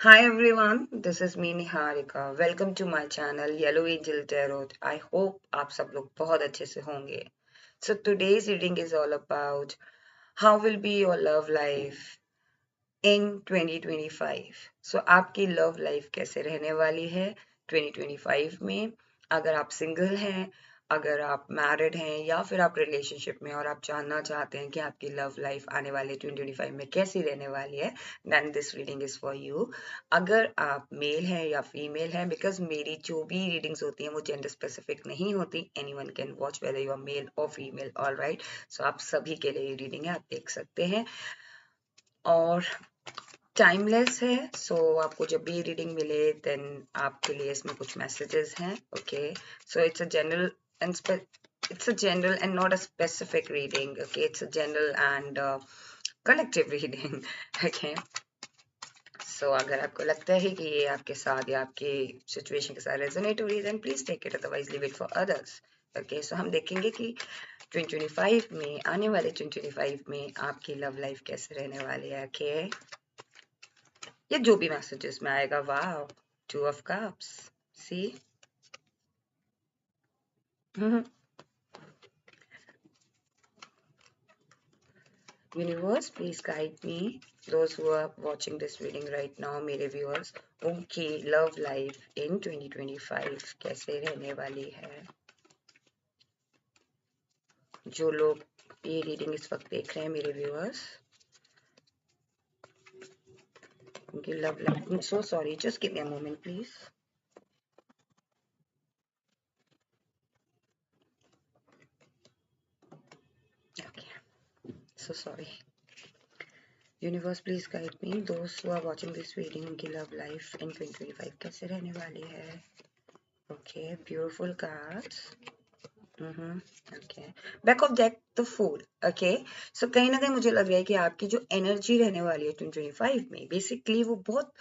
Hi everyone, this is me Niharika. Welcome to my channel Yellow Angel Tarot. I hope आप सब लोग बहुत अच्छे से होंगे. So today's reading is all about how will be your love life in 2025. So आपकी love life कैसे रहने वाली है 2025 में. अगर आप सिंगल हैं, अगर आप मैरिड हैं या फिर आप रिलेशनशिप में और आप जानना चाहते हैं कि आपकी लव लाइफ आने वाले 2025 में कैसी रहने वाली है, then this reading is for you. अगर आप मेल हैं या फीमेल हैं, बिकॉज मेरी जो भी रीडिंग्स होती हैं वो जेंडर स्पेसिफिक नहीं होती. Anyone can watch whether you are male और फीमेल. ऑल राइट, सो आप सभी के लिए ये रीडिंग है, आप देख सकते हैं. और टाइमलेस है, सो आपको जब भी रीडिंग मिले देन आपके लिए इसमें कुछ मैसेजेस हैं. Okay, so it's a general and not a specific reading. Okay, it's a general and collective reading. Okay, सो अगर आपको लगता है कि ये आपके साथ या आपकी सिचुएशन के साथ रेजोनेट हो रही है then please take it, otherwise leave it for others. Okay, so हम देखेंगे कि 2025 में, आने वाले 2025 में आपकी लव लाइफ कैसे रहने वाली है. ओके, या जो भी मैसेजेस में आएगा. Wow, two of cups, see. Universe please guide me, those who are watching this reading right now, मेरे viewers, उनकी लव लाइफ इन 2025 कैसे रहने वाली है. जो लोग ये रीडिंग इस वक्त देख रहे हैं मेरे व्यूअर्स, उनकी love life. So sorry, just give me a moment please. Okay, so sorry. Universe please guide me, दोस्त who are watching this reading, उनकी लव लाइफ इन 2025 कैसे रहने वाली है. Okay, beautiful cards. Okay, back of deck the fool. Okay, so कहीं ना कहीं मुझे लग रहा है कि आपकी जो एनर्जी रहने वाली है 2025 में, बेसिकली वो बहुत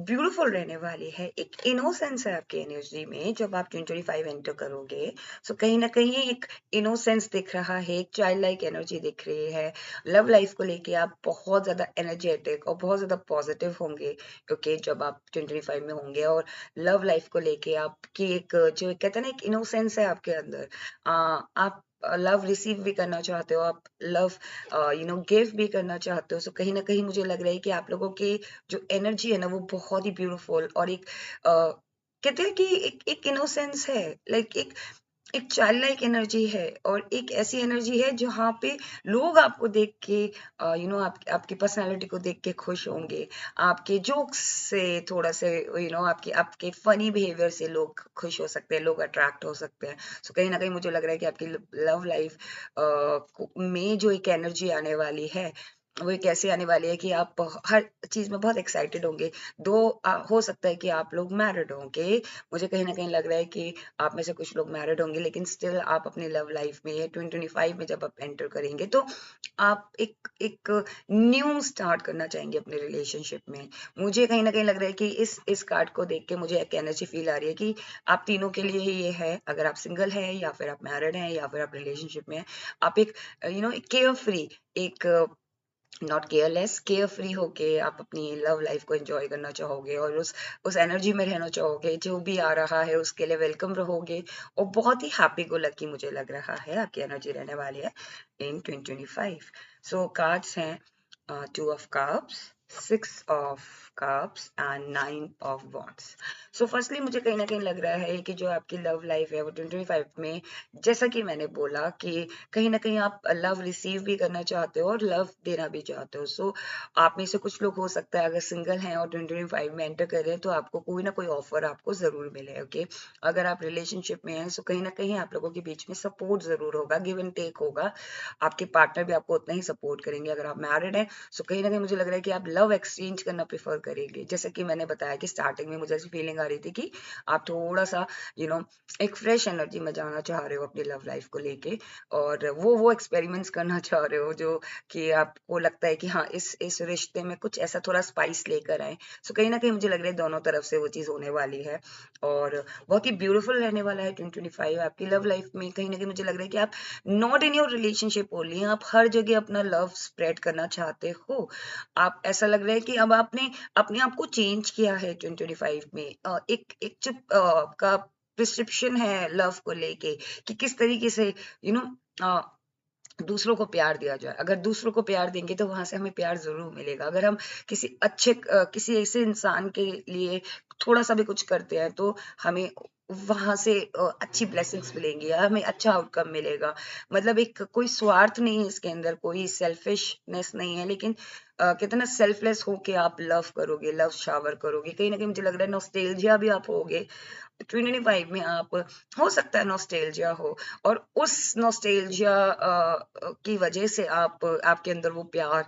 ब्यूटीफुल रहने वाली है. एक इनोसेंस है आपकी एनर्जी में जब आप 2025 एंटर करोगे. सो कहीं ना कहीं एक इनोसेंस दिख रहा है, एक चाइल्ड लाइक एनर्जी दिख रही है. लव लाइफ को लेके आप बहुत ज्यादा एनर्जेटिक और बहुत ज्यादा पॉजिटिव होंगे. क्योंकि जब आप 2025 में होंगे और लव लाइफ को लेके आपकी एक जो कहते हैं ना, एक इनोसेंस है आपके अंदर. आप लव रिसीव भी करना चाहते हो, आप लव गिव भी करना चाहते हो. सो कहीं ना कहीं मुझे लग रहा है कि आप लोगों की जो एनर्जी है ना वो बहुत ही ब्यूटीफुल और एक कहते हैं कि एक इनोसेंस है. लाइक एक चाइल्ड लाइक एनर्जी है और एक ऐसी एनर्जी है जहाँ पे लोग आपको देख के आपकी पर्सनालिटी को देख के खुश होंगे. आपके जोक्स से थोड़ा से आपके आपके फनी बिहेवियर से लोग खुश हो सकते हैं, लोग अट्रैक्ट हो सकते हैं. सो कहीं ना कहीं मुझे लग रहा है कि आपकी लव लाइफ में जो एक एनर्जी आने वाली है वो एक ऐसी आने वाली है कि आप हर चीज में बहुत एक्साइटेड होंगे. दो हो सकता है कि आप लोग मैरिड होंगे. मुझे कहीं ना कहीं लग रहा है कि आप में से कुछ लोग मैरिड होंगे, लेकिन स्टिल आप अपनी लव लाइफ में 2025 में जब आप एंटर करेंगे तो आप एक एक न्यू स्टार्ट करना चाहेंगे अपने रिलेशनशिप में. मुझे कहीं ना कहीं लग रहा है कि इस कार्ड को देख के मुझे एक एनर्जी फील आ रही है कि आप तीनों के लिए ही ये है. अगर आप सिंगल हैं या फिर आप मैरिड हैं या फिर आप रिलेशनशिप में हैं, आप एक केयर फ्री, एक नॉट केयरलेस, केयर फ्री होके आप अपनी लव लाइफ को एंजॉय करना चाहोगे और उस एनर्जी में रहना चाहोगे. जो भी आ रहा है उसके लिए वेलकम रहोगे और बहुत ही हैप्पी गो लकी मुझे लग रहा है आपकी एनर्जी रहने वाली है इन 2025. सो कार्ड्स हैं to of cups, six of cups and nine of wands. So firstly मुझे कहीं ना कहीं लग रहा है कि जो आपकी लव लाइफ है वो 2025 में, जैसा कि मैंने बोला कि कहीं ना कहीं आप लव रिसीव भी करना चाहते हो और लव देना भी चाहते हो. सो आप में से कुछ लोग हो सकता है अगर सिंगल हैं और 2025 में एंटर कर रहे हैं तो आपको कोई ना कोई ऑफर आपको जरूर मिले. ओके, अगर आप रिलेशनशिप में हैं तो कहीं ना कहीं आप लोगों के बीच में सपोर्ट जरूर होगा, गिव एंड टेक होगा. आपके पार्टनर भी आपको उतना ही सपोर्ट करेंगे. अगर आप मैरिड हैं तो कहीं ना कहीं मुझे लग रहा है कि आप लव एक्सचेंज करना प्रेफर करेंगे. जैसे कि मैंने बताया कि स्टार्टिंग में मुझे ऐसी फीलिंग आ रही थी कि आप थोड़ा सा यू नो एक फ्रेश एनर्जी में जाना चाह रहे हो अपनी लव लाइफ को लेके और वो एक्सपेरिमेंट्स करना चाह रहे हो जो कि आपको लगता है कि हाँ इस रिश्ते में कुछ ऐसा थोड़ा स्पाइस लेकर आए. सो कहीं ना कहीं मुझे लग रहा है दोनों तरफ से वो चीज़ होने वाली है और बहुत ही ब्यूटीफुल रहने वाला है 2025 आपकी लव लाइफ में. कहीं ना कहीं मुझे लग रहा है कि आप not in your relationship only, आप हर जगह अपना लव स्प्रेड करना चाहते हो. आप ऐसा ऐसा लग रहा है कि अब आपने अपने आप को चेंज किया है 2025 में। एक जो का प्रिस्क्रिप्शन है लव को लेके कि किस तरीके से यू नो दूसरों को प्यार दिया जाए। अगर दूसरों को प्यार देंगे तो वहां से हमें प्यार जरूर मिलेगा। अगर हम किसी ऐसे इंसान के लिए थोड़ा सा भी कुछ करते हैं तो हमें वहां से अच्छी ब्लेसिंग्स मिलेंगी या हमें अच्छा आउटकम मिलेगा। मतलब एक कोई स्वार्थ नहीं है इसके अंदर, कोई सेल्फिशनेस नहीं है, लेकिन कितना सेल्फलेस होके आप लव करोगे, लव शावर करोगे। कहीं ना कहीं मुझे लग रहा है नॉस्टैल्जिया भी आप होगे 2025 में। आप हो सकता है नॉस्टैल्जिया हो, और उस नॉस्टैल्जिया की वजह से आप आपके अंदर वो प्यार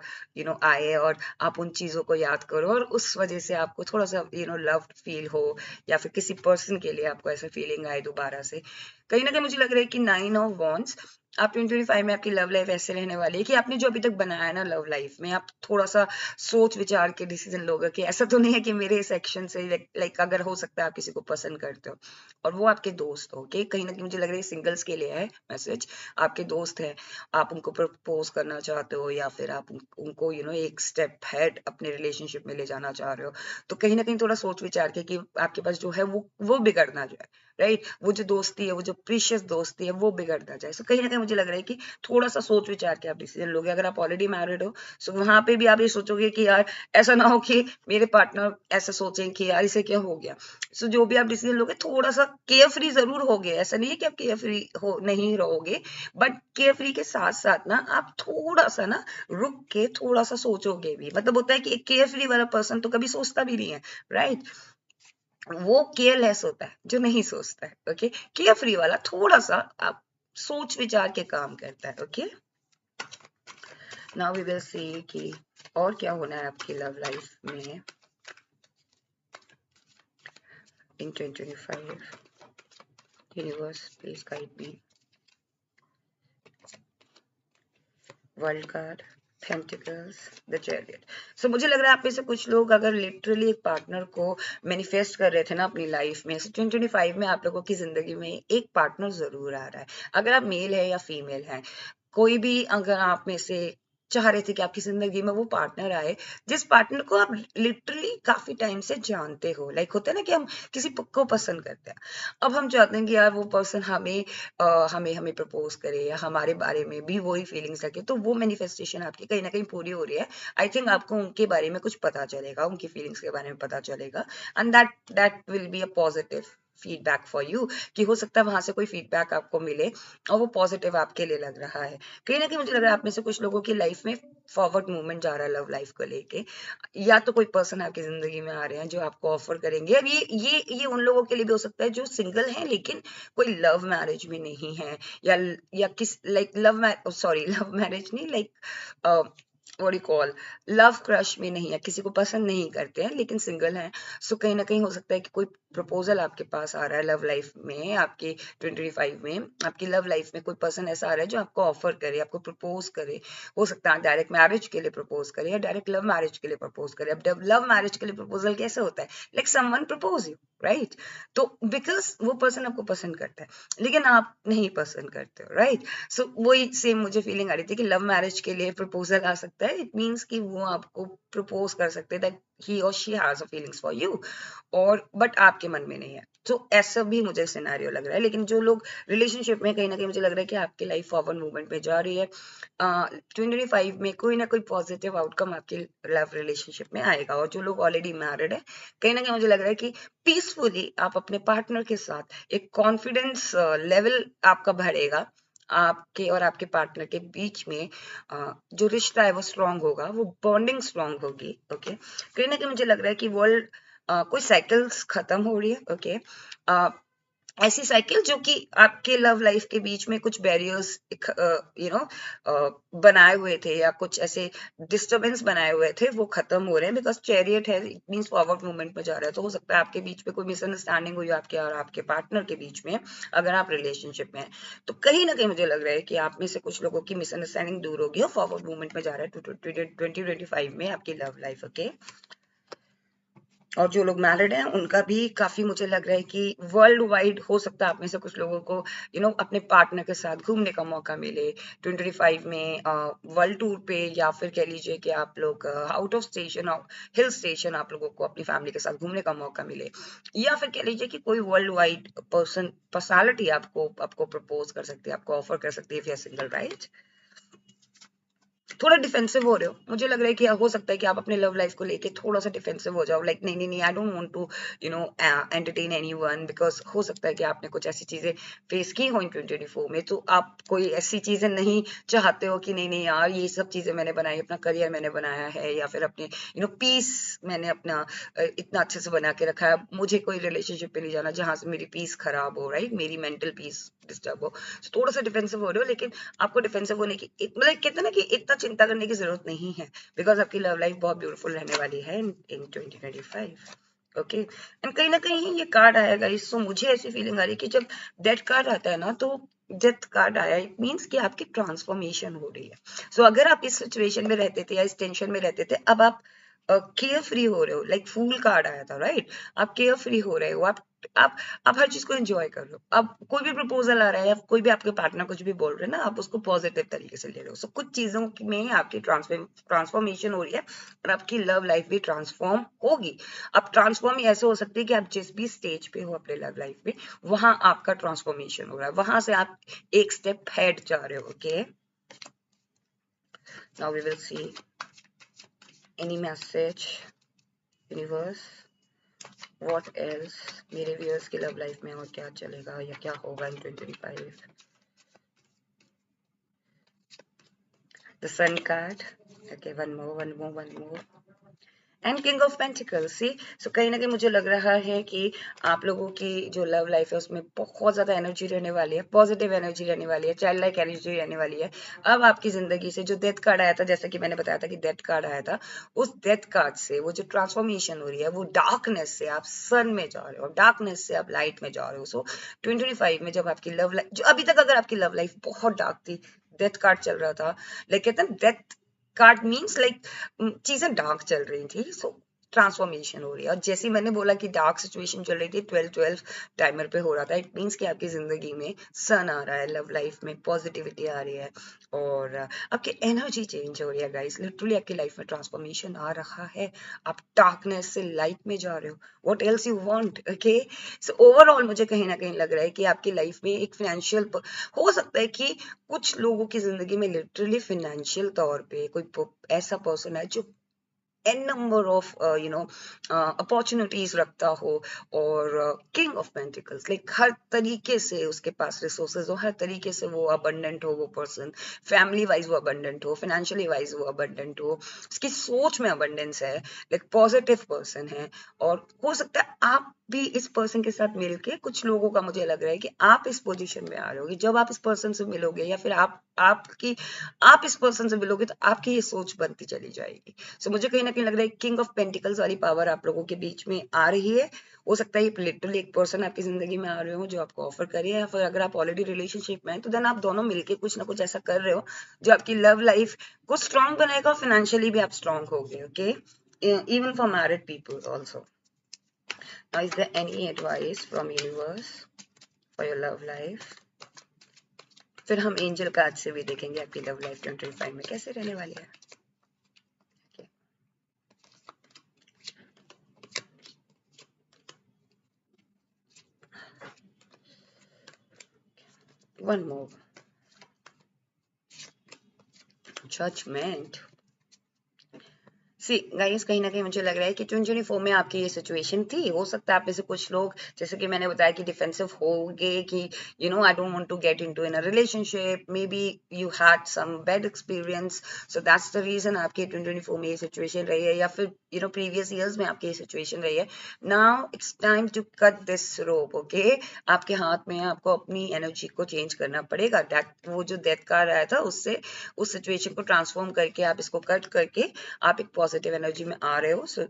आए और आप उन चीजों को याद करो, और उस वजह से आपको थोड़ा सा लव्ड फील हो, या फिर किसी पर्सन के लिए आपको ऐसा फीलिंग आए दोबारा से। कहीं ना कहीं मुझे लग रहा है कि 9 ऑफ वॉन्ड्स, आप 2025 में आपकी लव लाइफ ऐसे रहने वाली है कि आपने जो अभी तक बनाया है ना लव लाइफ में, आप थोड़ा सा सोच विचार के डिसीजन लोगे। कि ऐसा तो नहीं है कि मेरे सेक्शन से लाइक अगर हो सकता है आप किसी को पसंद करते हो और वो आपके दोस्त हो, okay? कहीं ना कहीं मुझे लग रहा है सिंगल्स के लिए है मैसेज। आपके दोस्त है, आप उनको प्रपोज करना चाहते हो, या फिर आप उनको एक स्टेप हेड अपने रिलेशनशिप में ले जाना चाह रहे हो। तो कहीं ना कहीं थोड़ा सोच विचार के कि आपके पास जो है वो बिगड़ ना जाए, राइट? वो जो दोस्ती है, वो जो प्रीशियस दोस्ती है, वो बिगड़ ना जाए। सो कहीं ना कहीं मुझे लग रहा है कि थोड़ा सा सोच विचार के आप डिसीजन लोगे। अगर आप ऑलरेडी मैरिड हो सो वहां पे भी आप ये सोचोगे कि यार ऐसा ना हो कि मेरे पार्टनर ऐसा सोचें कि यार इसे क्या हो गया। सो जो भी आप डिसीजन लोगे थोड़ा सा केयर फ्री जरूर होगे। ऐसा नहीं है कि आप केयर फ्री हो नहीं रहोगे, बट केयर फ्री के साथ साथ ना आप थोड़ा सा ना रुक के थोड़ा सा सोचोगे भी। मतलब होता है कि एक केयर फ्री वाला पर्सन तो कभी सोचता भी नहीं है, राइट? वो केयरलेस होता है जो नहीं सोचता है। ओके, केयर फ्री वाला थोड़ा सा आप सोच विचार के काम करता है। Okay, now we will see कि और क्या होना है आपकी लव लाइफ में in 2025. Universe, please guide me. World card, pentacles, the chariot. So मुझे लग रहा है आप में से कुछ लोग अगर लिटरली एक पार्टनर को मैनिफेस्ट कर रहे थे ना अपनी लाइफ में, 2025 में आप लोगों की जिंदगी में एक पार्टनर जरूर आ रहा है। अगर आप मेल है या फीमेल है, कोई भी अगर आप में से चाह रहे थे कि आपकी जिंदगी में वो पार्टनर आए, जिस पार्टनर को आप लिटरली काफी टाइम से जानते हो। लाइक होता है ना कि हम किसी को पसंद करते हैं, अब हम चाहते हैं कि यार वो पर्सन हमें प्रपोज करे या हमारे बारे में भी वही फीलिंग्स रखे। तो वो मैनिफेस्टेशन आपकी कहीं ना कहीं पूरी हो रही है। आई थिंक आपको उनके बारे में कुछ पता चलेगा, उनकी फीलिंग्स के बारे में पता चलेगा, and that will be a positive feedback for you. कि हो सकता है वहां से कोई फीडबैक आपको मिले और वो पॉजिटिव आपके लिए लग रहा है। कहीं ना कहीं मुझे लग रहा है आप में से कुछ लोगों की लाइफ में फॉरवर्ड मूवमेंट जा रहा है लव लाइफ को लेके। या तो कोई पर्सन आपकी जिंदगी में आ रहे हैं जो आपको ऑफर करेंगे। अब ये उन लोगों के लिए भी हो सकता है जो सिंगल हैं लेकिन कोई लव मैरिज में नहीं है, या किस लाइक लव मैरिज नहीं, like what you call love crush में नहीं है, किसी को पसंद नहीं करते हैं लेकिन सिंगल हैं। सो कहीं ना कहीं हो सकता है कि कोई प्रपोजल आपके पास आ रहा है लव लाइफ में आपके 2025 में। आपकी लव लाइफ में कोई पर्सन ऐसा आ रहा है जो आपको ऑफर करे, आपको प्रपोज करे। हो सकता है डायरेक्ट मैरिज के लिए प्रपोज करे या डायरेक्ट लव मैरिज के लिए प्रपोज करे। अब लव मैरिज के लिए प्रपोजल कैसे होता है, like someone propose you, right? तो बिकॉज वो पर्सन आपको पसंद करता है लेकिन आप नहीं पसंद करते हो, राइट? सो वही सेम मुझे फीलिंग आ रही थी कि लव मैरिज के लिए प्रपोजल आ सकता है। इट मीन्स कि वो आपको प्रपोज कर सकते हैं दैट ही और she has a feelings for you, और बट आपके मन में नहीं है। तो ऐसा भी मुझे सिनेरियो लग रहा है। लेकिन जो लोग रिलेशनशिप में, कहीं ना कहीं मुझे लग रहा है कि आपकी लाइफ फॉरवर्ड मूवमेंट में जा रही है। 2025 में कोई ना कोई पॉजिटिव आउटकम आपकी लव रिलेशनशिप में आएगा। और जो लोग ऑलरेडी मैरिड है, कहीं ना कहीं मुझे लग रहा है कि पीसफुली आप अपने पार्टनर के साथ एक कॉन्फिडेंस लेवल आपका बढ़ेगा। आपके और आपके पार्टनर के बीच में जो रिश्ता है वो स्ट्रांग होगा, वो बॉन्डिंग स्ट्रांग होगी। ओके, कहीं ना कहीं मुझे लग रहा है कि वर्ल्ड कोई साइकिल्स खत्म हो रही है। ओके, ऐसी साइकिल जो कि आपके लव लाइफ के बीच में कुछ बैरियर्स बनाए हुए थे, या कुछ ऐसे डिस्टरबेंस बनाए हुए थे, वो खत्म हो रहे हैं। बिकॉज चैरियट है, इट मीन्स फॉरवर्ड मूवमेंट में जा रहा है। तो हो सकता है आपके बीच में कोई मिसअंडरस्टैंडिंग हुई आपके और आपके पार्टनर के बीच में, अगर आप रिलेशनशिप में हैं। तो कहीं ना कहीं मुझे लग रहा है कि आप में से कुछ लोगों की मिसअंडरस्टैंडिंग दूर होगी और फॉरवर्ड मूवमेंट में जा रहा है 2025 में आपकी लव लाइफ। ओके, और जो लोग मैरिड हैं उनका भी काफी मुझे लग रहा है कि वर्ल्ड वाइड हो सकता है आप में से कुछ लोगों को अपने पार्टनर के साथ घूमने का मौका मिले 2025 में वर्ल्ड टूर पे, या फिर कह लीजिए कि आप लोग out of station, hill station आप लोगों को अपनी फैमिली के साथ घूमने का मौका मिले, या फिर कह लीजिए कि कोई वर्ल्ड वाइड पर्सनालिटी आपको आपको प्रपोज कर सकती है, आपको ऑफर कर सकती है, if you are single, right. थोड़ा डिफेंसिव हो रहे हो, मुझे लग रहा है कि हो सकता है कि आप अपने लव लाइफ को लेके थोड़ा सा डिफेंसिव हो जाओ, लाइक नहीं नहीं नहीं, I don't want to entertain anyone, because हो सकता है कि आपने कुछ ऐसी चीजें फेस की हो इन 2024 में, तो आप कोई ऐसी चीजें नहीं चाहते हो कि नहीं नहीं यार ये सब चीजें मैंने बनाई, अपना करियर मैंने बनाया है, या फिर अपने पीस मैंने अपना इतना अच्छे से बना के रखा है, मुझे कोई रिलेशनशिप पे नहीं जाना जहां से मेरी पीस खराब हो, राइट, मेरी मेंटल पीस डिस्टर्ब हो। So, थोड़ा सा डिफेंसिव हो रहे हो, लेकिन आपको डिफेंसिव होने की मतलब कहते हैं ना कि इतना चिंता करने की जरूरत नहीं है, बिकॉज आपकी लव लाइफ बहुत ब्यूटीफुल रहने वाली है इन 2025। ओके, एंड कहीं ना कहीं ये कार्ड आएगा, इससे मुझे ऐसी फीलिंग आ रही है कि जब डेथ कार्ड आता है ना, तो डेथ कार्ड आया इट मीन्स कि आपकी ट्रांसफॉर्मेशन हो रही है। सो अगर आप इस सिचुएशन में रहते थे या इस टेंशन में रहते थे, अब आप केयर फ्री हो रहे हो, लाइक फूल कार्ड आया था, राइट। आप केयर फ्री हो रहे हो, आप आप हर चीज को एंजॉय कर रहे हो। अब कोई भी प्रपोजल आ रहा है या कोई भी आपके पार्टनर कुछ भी बोल रहे हैं ना, आप उसको पॉजिटिव तरीके से ले रहे हो। सो कुछ चीजों में आपकी ट्रांसफॉर्मेशन हो रही है, और आपकी लव लाइफ भी ट्रांसफॉर्म होगी। अब ट्रांसफॉर्म ऐसे हो सकती है कि आप जिस भी स्टेज पे हो अपने लव लाइफ में, वहां आपका ट्रांसफॉर्मेशन हो रहा है, वहां से आप एक स्टेप हेड जा रहे हो। Okay, now we will see any message universe, what else, मेरे व्यूअर्स की लव लाइफ में और क्या चलेगा या क्या होगा in 2025। The Sun card. Okay, one more. And king of pentacles. See, so कहीं ना कहीं मुझे लग रहा है कि आप लोगों की जो लव लाइफ है उसमें बहुत ज्यादा एनर्जी रहने वाली है, पॉजिटिव एनर्जी रहने वाली है, चाइल्ड लाइक एनर्जी रहने वाली है। अब आपकी जिंदगी से जो डेथ कार्ड आया था, जैसा कि मैंने बताया था कि डेथ कार्ड आया था, उस डेथ कार्ड से वो जो ट्रांसफॉर्मेशन हो रही है, वो डार्कनेस से आप सन में जा रहे हो, डार्कनेस से आप लाइट में जा रहे हो। सो 2025 में जब आपकी लव लाइफ, जो अभी तक अगर आपकी लव लाइफ बहुत डार्क थी, डेथ कार्ड चल रहा था, लाइक कहते हैं डेथ कार्ड मीन्स लाइक चीजें डार्क चल रही थी, सो ट्रांसफॉर्मेशन हो रही है। और जैसे मैंने बोला कि डार्क सिचुएशन चल रही थी, 12-12 टाइमर पे हो रहा था, इट मीन्स कि आपकी जिंदगी में सन आ रहा है, लव लाइफ में पॉजिटिविटी आ रही है, और आपकी एनर्जी चेंज हो रही है गाइस। लिटरली आपकी लाइफ में ट्रांसफॉर्मेशन आ रहा है, आप डार्कनेस से लाइट में जा रहे हो। What else you want? Okay, so overall मुझे कहीं ना कहीं लग रहा है कि आपकी लाइफ में एक फाइनेंशियल, हो सकता है कि कुछ लोगों की जिंदगी में लिटरली फाइनेंशियल तौर पे कोई ऐसा पर्सन है जो n number of अपॉर्चुनिटीज रखता हो, और किंग ऑफ पेंटिकल्स, लाइक हर तरीके से उसके पास रिसोर्सेज हो, हर तरीके से वो अबंडेंट हो, वो पर्सन फैमिली वाइज वो अबंडेंट हो, फाइनेंशियली वाइज वो अबंडेंट हो, उसकी सोच में अबंडेंस है, लाइक पॉजिटिव पर्सन है। और हो सकता है आप भी इस पर्सन के साथ मिलके, कुछ लोगों का मुझे लग रहा है कि आप इस पोजीशन में आ रहे हो, जब आप इस पर्सन से मिलोगे या फिर आप इस पर्सन से मिलोगे, तो आपकी ये सोच बनती चली जाएगी। सो मुझे कहीं ना कहीं लग रहा है किंग ऑफ पेंटिकल्स वाली पावर आप लोगों के बीच में आ रही है। हो सकता है लिटरली एक पर्सन आपकी जिंदगी में आ रहे हो जो आपको ऑफर करे, या फिर अगर आप ऑलरेडी रिलेशनशिप में हैं तो देन आप दोनों मिलके कुछ ना कुछ ऐसा कर रहे हो जो आपकी लव लाइफ को स्ट्रांग बनाएगा, फाइनेंशियली भी आप स्ट्रांग होगे। Okay, even for married people also. Now is there any advice from universe for your love life? फिर हम एंजल कार्ड से भी देखेंगे आपकी लव लाइफ 2025 में कैसे रहने वाली है। One more. Judgment. See guys, कहीं ना कहीं मुझे लग रहा है कि 2024 में आपकी ये सिचुएशन थी। हो सकता है आप में से कुछ लोग, जैसे कि मैंने बताया, कि डिफेंसिव होगे कि I don't want to get into in a relationship, maybe you had some bad experience, so that's the reason आपकी 2024 में ये सिचुएशन रही है, या फिर प्रीवियस ईयर्स में आपकी ये सिचुएशन रही है। Now it's time to cut this rope. Okay, आपके हाथ में है, आपको अपनी एनर्जी को चेंज करना पड़ेगा। दैट वो जो डेथ कार्ड आया था, उससे उस सिचुएशन को ट्रांसफॉर्म करके आप इसको कट करके आप एक पॉजिटिव एनर्जी में आ रहे हो। सो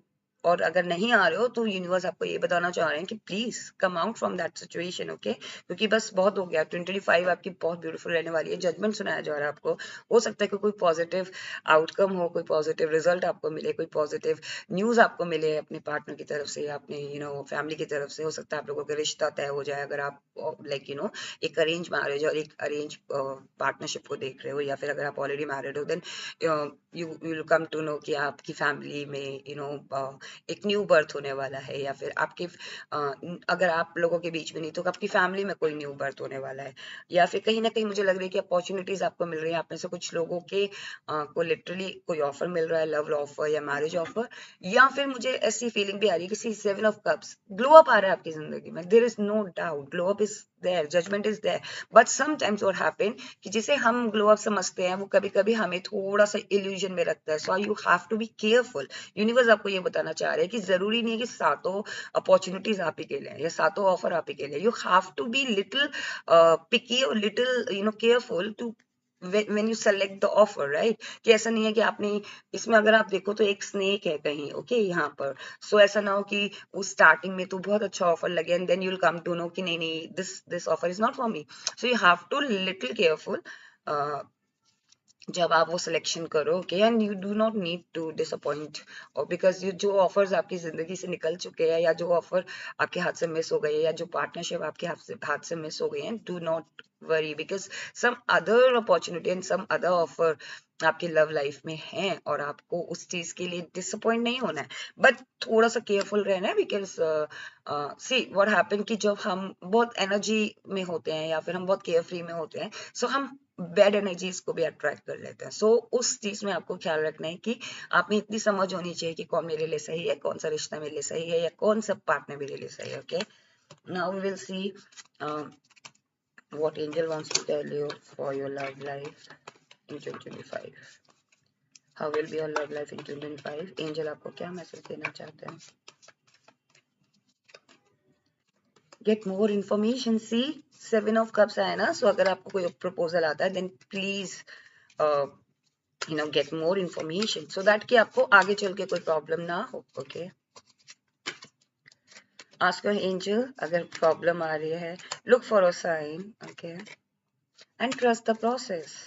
और अगर नहीं आ रहे हो तो यूनिवर्स आपको ये बताना चाह रहे हैं कि please come out from that situation, okay, क्योंकि बस बहुत हो गया। 2025 आपकी बहुत ब्यूटीफुल रहने वाली है। जजमेंट सुनाया जा रहा है आपको। हो सकता है कि कोई पॉजिटिव आउटकम हो, कोई पॉजिटिव रिजल्ट आपको मिले, कोई पॉजिटिव न्यूज आपको मिले अपने पार्टनर की तरफ से, अपने फैमिली की तरफ से। हो सकता है आप लोगों का रिश्ता तय हो जाए अगर आप लाइक एक अरेंज मैरिज और एक अरेंज पार्टनरशिप को देख रहे हो, या फिर अगर आप ऑलरेडी मैरिड हो then you will come to know कि आपकी फैमिली में एक न्यू बर्थ होने वाला है, या फिर आपके अगर आप लोगों के बीच में नहीं तो आपकी फैमिली में कोई न्यू बर्थ होने वाला है, या फिर कहीं ना कहीं मुझे लग रहा है कि अपॉर्चुनिटीज आपको मिल रही है। आप में से कुछ लोगों के को लिटरली कोई ऑफर मिल रहा है, लव ऑफर या मैरिज ऑफर, या फिर मुझे ऐसी फीलिंग भी आ रही है कि 7 ऑफ कप्स ग्लो अप आ रहा है आपकी जिंदगी में। There is no doubt, glow up is there, judgement is there, but sometimes what happen कि जिसे हम ग्लो अप समझते हैं वो कभी कभी हमें थोड़ा सा इल्यूजन में रखता है। So you have to be careful. Universe आपको ये बताना चाह रहे हैं कि जरूरी नहीं है कि सातों अपॉर्चुनिटीज आप ही के लिए या सातों ऑफर आप ही के लिए। You have to be little picky और little careful to when you select the offer, right? कि ऐसा नहीं है कि आपने इसमें अगर आप देखो तो एक स्नेक है कहीं, ओके, यहाँ पर। सो ऐसा ना हो कि उस स्टार्टिंग में तो बहुत अच्छा ऑफर लगे and then you will come to know कि नहीं नहीं, this offer is not for me. So you have to little careful जब आप वो सिलेक्शन करो, okay, and you do not need to disappoint, और बिकॉज ये जो ऑफर्स आपकी जिंदगी से निकल चुके हैं, या जो ऑफर आपके हाथ से मिस हो गए, या जो पार्टनरशिप आपके हाथ से मिस हो गई है, do not worry, because some other opportunity and some other offer आपकी लव लाइफ में है, और आपको उस चीज के लिए डिसअपॉइंट नहीं होना है, बट थोड़ा सा केयरफुल रहना है। बिकॉज सी व्हाट हैपन कि जब हम बहुत एनर्जी में होते हैं या फिर हम बहुत केयर फ्री में होते हैं, सो हम बैड एनर्जीज को भी अट्रैक्ट कर लेते हैं। सो उस चीज में आपको ख्याल रखना है कि आप में इतनी समझ होनी चाहिए कि कौन मेरे लिए सही है, कौन सा रिश्ता मेरे लिए सही है, या कौन सा पार्टनर मेरे लिए सही है, okay. Now we will see what angel wants to tell you for your love life in 2025. How will be your love life in 2025? Angel आपको क्या मैसेज देना चाहते हैं? Get more information. See, 7 of cups है ना, so अगर आपको कोई प्रपोजल आता है then please get more information so that कि आपको आगे चल के कोई प्रॉब्लम ना हो, okay? Ask your angel अगर प्रॉब्लम आ रही है, look for a sign, okay, and trust the process.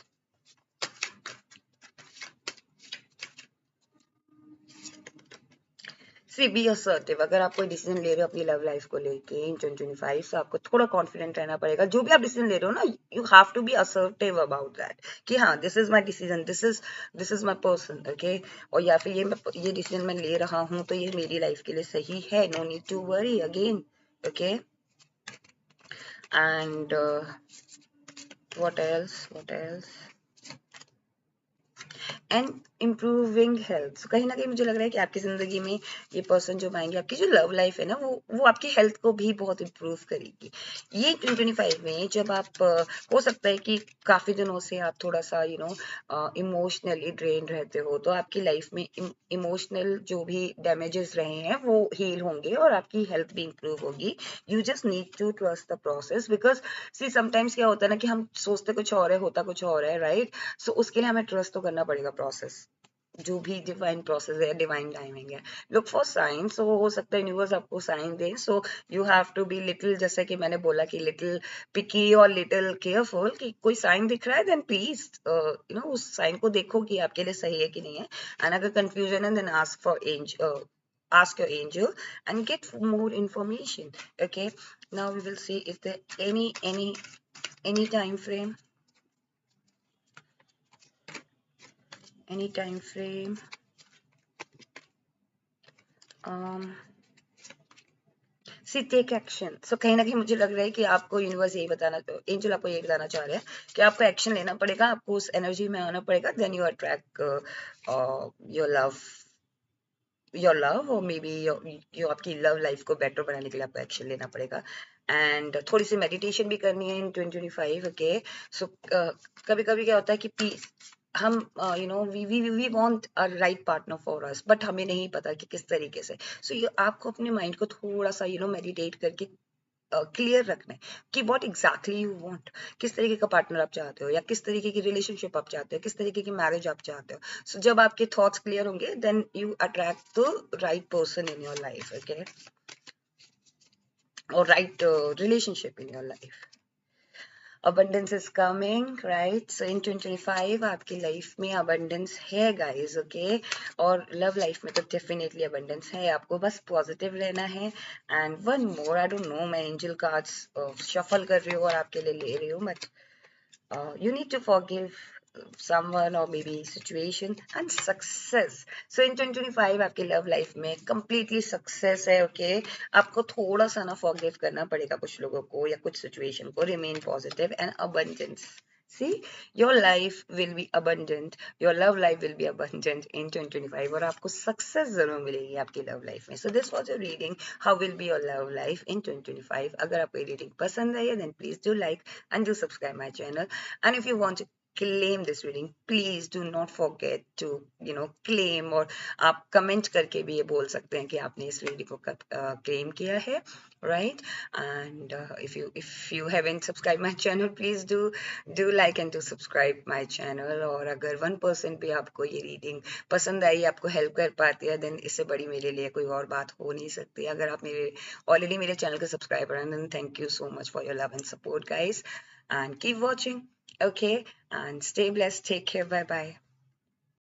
See be assertive. अगर आप कोई डिसीजन ले रहे हो अपनी लव लाइफ को लेके इन 2025, तो आपको थोड़ा कॉन्फिडेंट रहना पड़ेगा। जो भी आप डिसीजन ले रहे हो ना, you have to be assertive about that कि हाँ, this is my decision, this is my person, okay. और या फिर ये डिसीजन मैं ले रहा हूँ तो ये मेरी लाइफ के लिए सही है। No need to worry again, okay. And what else and improving health. कहीं ना कहीं मुझे लग रहा है कि आपकी जिंदगी में ये पर्सन जो आएंगे, आपकी जो लव लाइफ है ना, वो आपकी हेल्थ को भी बहुत इम्प्रूव करेगी। ये 2025 में जब आप हो सकता है कि काफी दिनों से आप थोड़ा सा इमोशनली ड्रेन रहते हो, तो आपकी लाइफ में इमोशनल जो भी डैमेजेस रहे हैं वो हील होंगे और आपकी हेल्थ भी इम्प्रूव होगी। You just need to trust the process, because see sometimes क्या होता है ना कि हम सोचते कुछ और है, होता कुछ और है, राइट? सो उसके लिए हमें ट्रस्ट तो करना पड़ेगा प्रोसेस, जो भी डिवाइन प्रोसेस है, डिवाइन टाइमिंग है। Look for sign. सो हो सकता है यूनिवर्स आपको साइन दे। So you have to be little, जैसे कि मैंने बोला कि लिटिल पिकी और लिटिल केयरफुल, कि कोई साइन दिख रहा है देन प्लीज उस साइन को देखो कि आपके लिए सही है कि नहीं है। एंड अगर कंफ्यूजन है then ask your angel and get more information, okay? Now we will see if there any time frame, any time frame C take action. सो कहीं ना कहीं मुझे लग रहा है कि आपको यूनिवर्स यही बताना, एंजल आपको यही बताना चाह रहे हैं कि आपको एक्शन लेना पड़ेगा, आपको उस एनर्जी में आना पड़ेगा, then you attract your love, और मे बी आपकी लव लाइफ को बेटर बनाने के लिए आपको एक्शन लेना पड़ेगा। एंड थोड़ी सी मेडिटेशन भी करनी है इन 2025, ओके। सो कभी कभी क्या होता है कि पीस हम we want a right partner for us, but हमें नहीं पता कि किस तरीके से। सो आपको अपने माइंड को थोड़ा सा मेडिटेट करके क्लियर रखना है कि व्हाट एग्जैक्टली यू वांट, किस तरीके का पार्टनर आप चाहते हो, या किस तरीके की रिलेशनशिप आप चाहते हो, किस तरीके की मैरिज आप चाहते हो. सो जब आपके थॉट्स क्लियर होंगे then you attract the right person in your life, okay, or right relationship in your life. Abundance is coming, right? So in 2025 आपकी लाइफ में abundance है guys, okay? और love life में तो definitely abundance है, आपको बस positive रहना है. And one more, I don't know, मैं angel cards shuffle कर रही हूँ और आपके लिए ले रही हूँ, but you need to forgive someone or maybe situation and success. So in 2025 आपकी love life में completely success है, okay? आपको थोड़ा सा ना forgive करना पड़ेगा कुछ लोगों को या कुछ situation को. Remain positive and abundance. See, your life will be abundant, your love life will be abundant in 2025 और आपको success जरूर मिलेगी आपकी love life में. So this was your reading, how will be your love life in 2025. अगर आपको ये reading पसंद आई है then please do like and do subscribe my channel. And if you want to claim this reading, please do not forget to claim, और आप comment करके भी ये बोल सकते हैं कि आपने इस रीडिंग को कब क्लेम किया है, right? And if you haven't subscribed my channel, please do like and do subscribe my channel. और अगर 1% भी आपको ये रीडिंग पसंद आई, आपको हेल्प कर पाती है, देन इससे बड़ी मेरे लिए कोई और बात हो नहीं सकती. अगर आप ऑलरेडी मेरे चैनल के सब्सक्राइबर हैं, then thank you so much for your love and support guys, and keep watching, okay, and stay blessed, take care, bye bye.